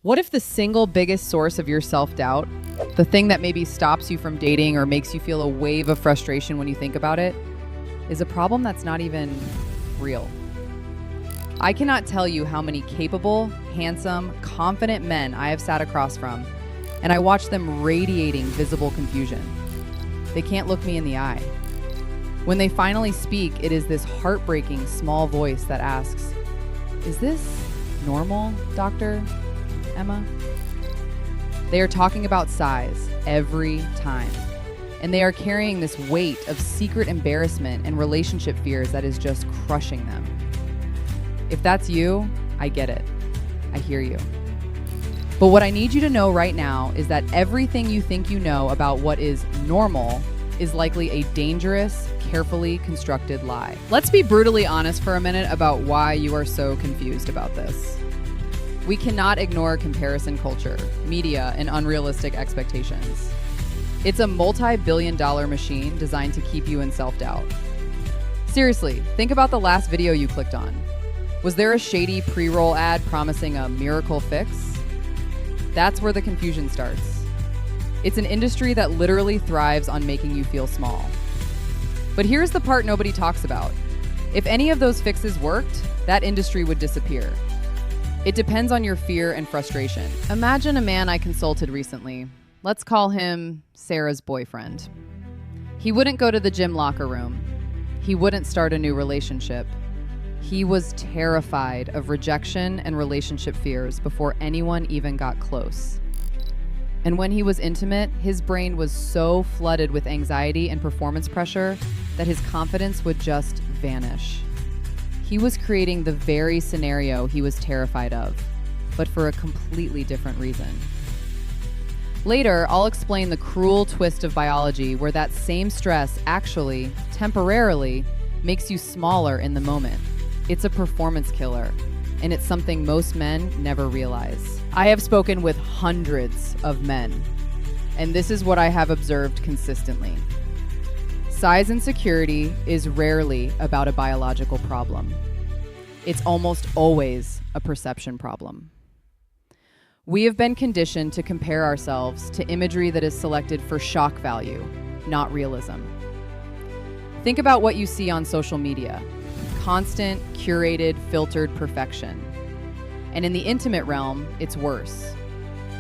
What if the single biggest source of your self-doubt, the thing that maybe stops you from dating or makes you feel a wave of frustration when you think about it, is a problem that's not even real? I cannot tell you how many capable, handsome, confident men I have sat across from, and I watch them radiating visible confusion. They can't look me in the eye. When they finally speak, it is this heartbreaking small voice that asks, "Is this normal, Dr. Emma?" They are talking about size every time, and they are carrying this weight of secret embarrassment and relationship fears that is just crushing them. If that's you, I get it. I hear you. But what I need you to know right now is that everything you think you know about what is normal is likely a dangerous, carefully constructed lie. Let's be brutally honest for a minute about why you are so confused about this. We cannot ignore comparison culture, media, and unrealistic expectations. It's a multi-billion-dollar machine designed to keep you in self-doubt. Seriously, think about the last video you clicked on. Was there a shady pre-roll ad promising a miracle fix? That's where the confusion starts. It's an industry that literally thrives on making you feel small. But here's the part nobody talks about. If any of those fixes worked, that industry would disappear. It depends on your fear and frustration. Imagine a man I consulted recently. Let's call him Sarah's boyfriend. He wouldn't go to the gym locker room. He wouldn't start a new relationship. He was terrified of rejection and relationship fears before anyone even got close. And when he was intimate, his brain was so flooded with anxiety and performance pressure that his confidence would just vanish. He was creating the very scenario he was terrified of, but for a completely different reason. Later, I'll explain the cruel twist of biology where that same stress actually, temporarily, makes you smaller in the moment. It's a performance killer, and it's something most men never realize. I have spoken with hundreds of men, and this is what I have observed consistently. Size insecurity is rarely about a biological problem. It's almost always a perception problem. We have been conditioned to compare ourselves to imagery that is selected for shock value, not realism. Think about what you see on social media. Constant, curated, filtered perfection. And in the intimate realm, it's worse.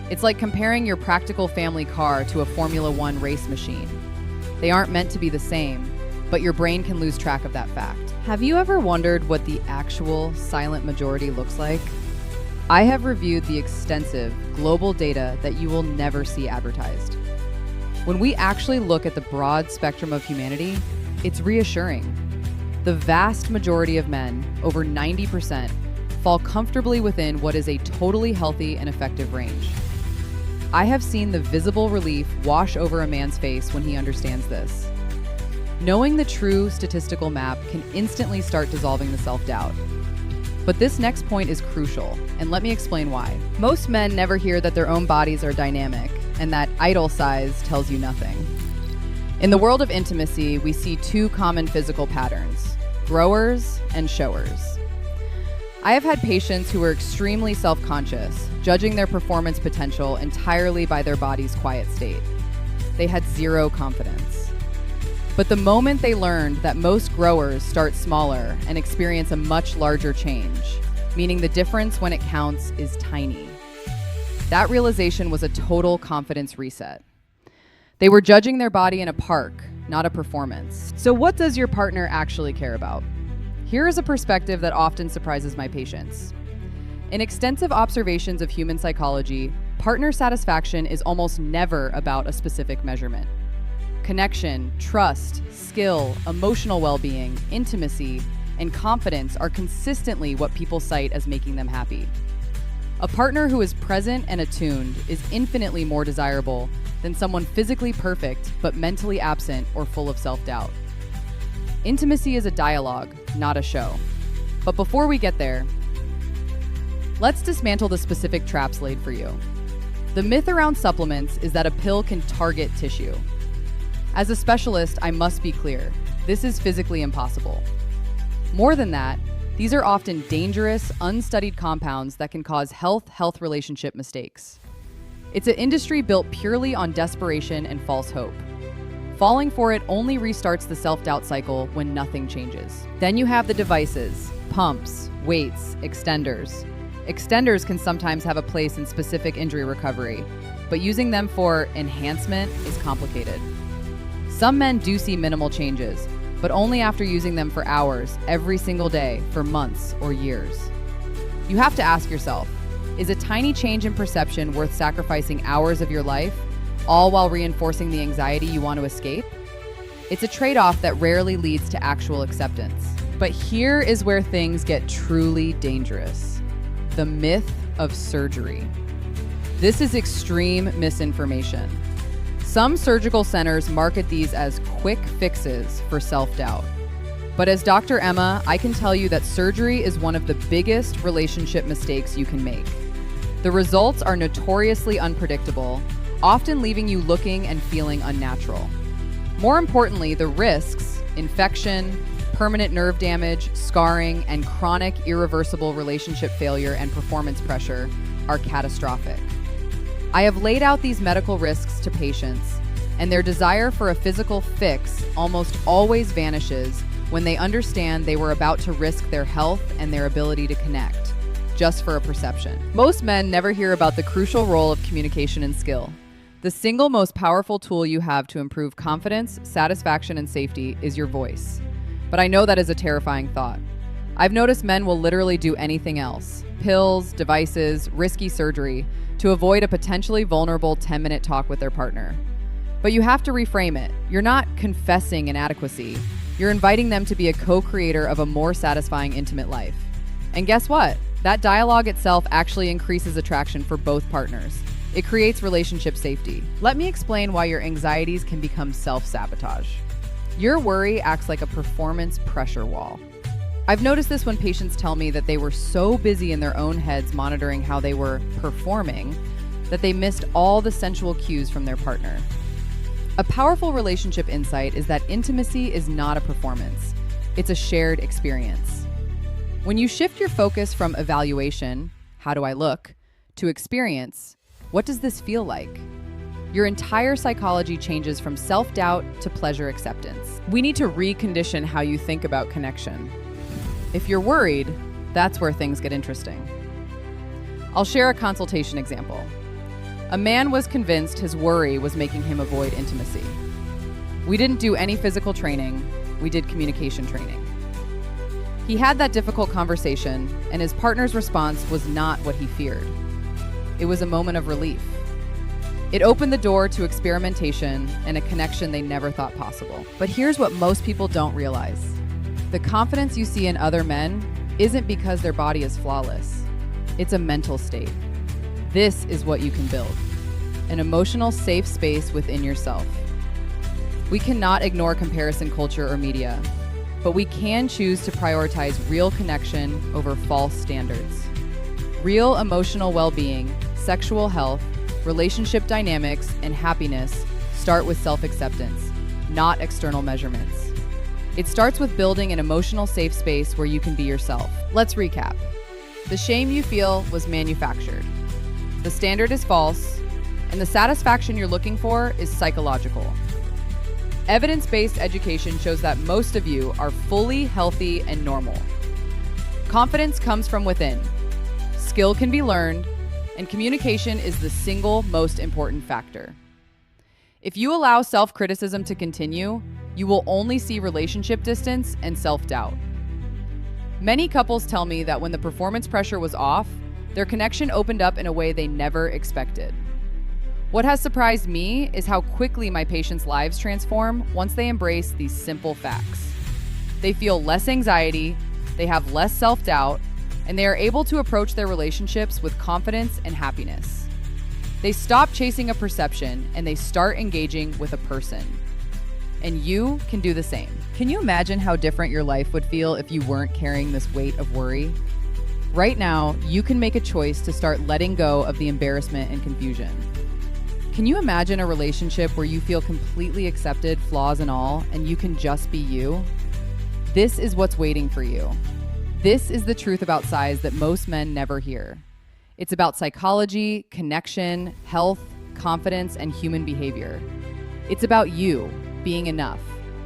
It's like comparing your practical family car to a Formula One race machine. They aren't meant to be the same, but your brain can lose track of that fact. Have you ever wondered what the actual silent majority looks like? I have reviewed the extensive global data that you will never see advertised. When we actually look at the broad spectrum of humanity, it's reassuring. The vast majority of men, over 90%, fall comfortably within what is a totally healthy and effective range. I have seen the visible relief wash over a man's face when he understands this. Knowing the true statistical map can instantly start dissolving the self-doubt. But this next point is crucial, and let me explain why. Most men never hear that their own bodies are dynamic, and that idle size tells you nothing. In the world of intimacy, we see two common physical patterns: growers and showers. I have had patients who were extremely self-conscious, judging their performance potential entirely by their body's quiet state. They had zero confidence. But the moment they learned that most growers start smaller and experience a much larger change, meaning the difference when it counts is tiny, that realization was a total confidence reset. They were judging their body in a park, not a performance. So what does your partner actually care about? Here is a perspective that often surprises my patients. In extensive observations of human psychology, partner satisfaction is almost never about a specific measurement. Connection, trust, skill, emotional well-being, intimacy, and confidence are consistently what people cite as making them happy. A partner who is present and attuned is infinitely more desirable than someone physically perfect but mentally absent or full of self-doubt. Intimacy is a dialogue, not a show. But before we get there, let's dismantle the specific traps laid for you. The myth around supplements is that a pill can target tissue. As a specialist, I must be clear, this is physically impossible. More than that, These are often dangerous, unstudied compounds that can cause health relationship mistakes. It's an industry built purely on desperation and false hope. Falling for it only restarts the self-doubt cycle when nothing changes. Then you have the devices, pumps, weights, extenders. Extenders can sometimes have a place in specific injury recovery, but using them for enhancement is complicated. Some men do see minimal changes, but only after using them for hours, every single day, for months or years. You have to ask yourself, is a tiny change in perception worth sacrificing hours of your life, all while reinforcing the anxiety you want to escape? It's a trade-off that rarely leads to actual acceptance. But here is where things get truly dangerous. The myth of surgery. This is extreme misinformation. Some surgical centers market these as quick fixes for self-doubt. But as Dr. Emma, I can tell you that surgery is one of the biggest relationship mistakes you can make. The results are notoriously unpredictable, often leaving you looking and feeling unnatural. More importantly, the risks, infection, permanent nerve damage, scarring, and chronic irreversible relationship failure and performance pressure are catastrophic. I have laid out these medical risks to patients, and their desire for a physical fix almost always vanishes when they understand they were about to risk their health and their ability to connect, just for a perception. Most men never hear about the crucial role of communication and skill. The single most powerful tool you have to improve confidence, satisfaction, and safety is your voice. But I know that is a terrifying thought. I've noticed men will literally do anything else, pills, devices, risky surgery, to avoid a potentially vulnerable 10-minute talk with their partner. But you have to reframe it. You're not confessing inadequacy. You're inviting them to be a co-creator of a more satisfying, intimate life. And guess what? That dialogue itself actually increases attraction for both partners. It creates relationship safety. Let me explain why your anxieties can become self-sabotage. Your worry acts like a performance pressure wall. I've noticed this when patients tell me that they were so busy in their own heads monitoring how they were performing that they missed all the sensual cues from their partner. A powerful relationship insight is that intimacy is not a performance. It's a shared experience. When you shift your focus from evaluation, how do I look, to experience, what does this feel like? Your entire psychology changes from self-doubt to pleasure acceptance. We need to recondition how you think about connection. If you're worried, that's where things get interesting. I'll share a consultation example. A man was convinced his worry was making him avoid intimacy. We didn't do any physical training, we did communication training. He had that difficult conversation, and his partner's response was not what he feared. It was a moment of relief. It opened the door to experimentation and a connection they never thought possible. But here's what most people don't realize. The confidence you see in other men isn't because their body is flawless. It's a mental state. This is what you can build. An emotional safe space within yourself. We cannot ignore comparison culture or media, but we can choose to prioritize real connection over false standards. Real emotional well-being, sexual health, relationship dynamics, and happiness start with self-acceptance, not external measurements. It starts with building an emotional safe space where you can be yourself. Let's recap. The shame you feel was manufactured. The standard is false, and the satisfaction you're looking for is psychological. Evidence-based education shows that most of you are fully healthy and normal. Confidence comes from within. Skill can be learned, and communication is the single most important factor. If you allow self-criticism to continue, you will only see relationship distance and self-doubt. Many couples tell me that when the performance pressure was off, their connection opened up in a way they never expected. What has surprised me is how quickly my patients' lives transform once they embrace these simple facts. They feel less anxiety, they have less self-doubt, and they are able to approach their relationships with confidence and happiness. They stop chasing a perception and they start engaging with a person. And you can do the same. Can you imagine how different your life would feel if you weren't carrying this weight of worry? Right now, you can make a choice to start letting go of the embarrassment and confusion. Can you imagine a relationship where you feel completely accepted, flaws and all, and you can just be you? This is what's waiting for you. This is the truth about size that most men never hear. It's about psychology, connection, health, confidence, and human behavior. It's about you being enough,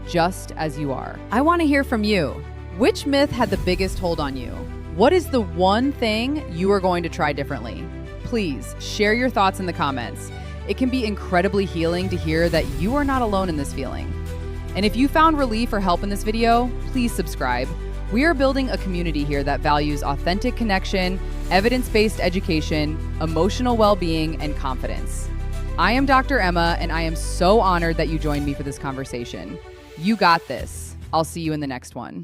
just as you are. I want to hear from you. Which myth had the biggest hold on you? What is the one thing you are going to try differently? Please share your thoughts in the comments. It can be incredibly healing to hear that you are not alone in this feeling. And if you found relief or help in this video, please subscribe. We are building a community here that values authentic connection, evidence-based education, emotional well-being, and confidence. I am Dr. Emma, and I am so honored that you joined me for this conversation. You got this. I'll see you in the next one.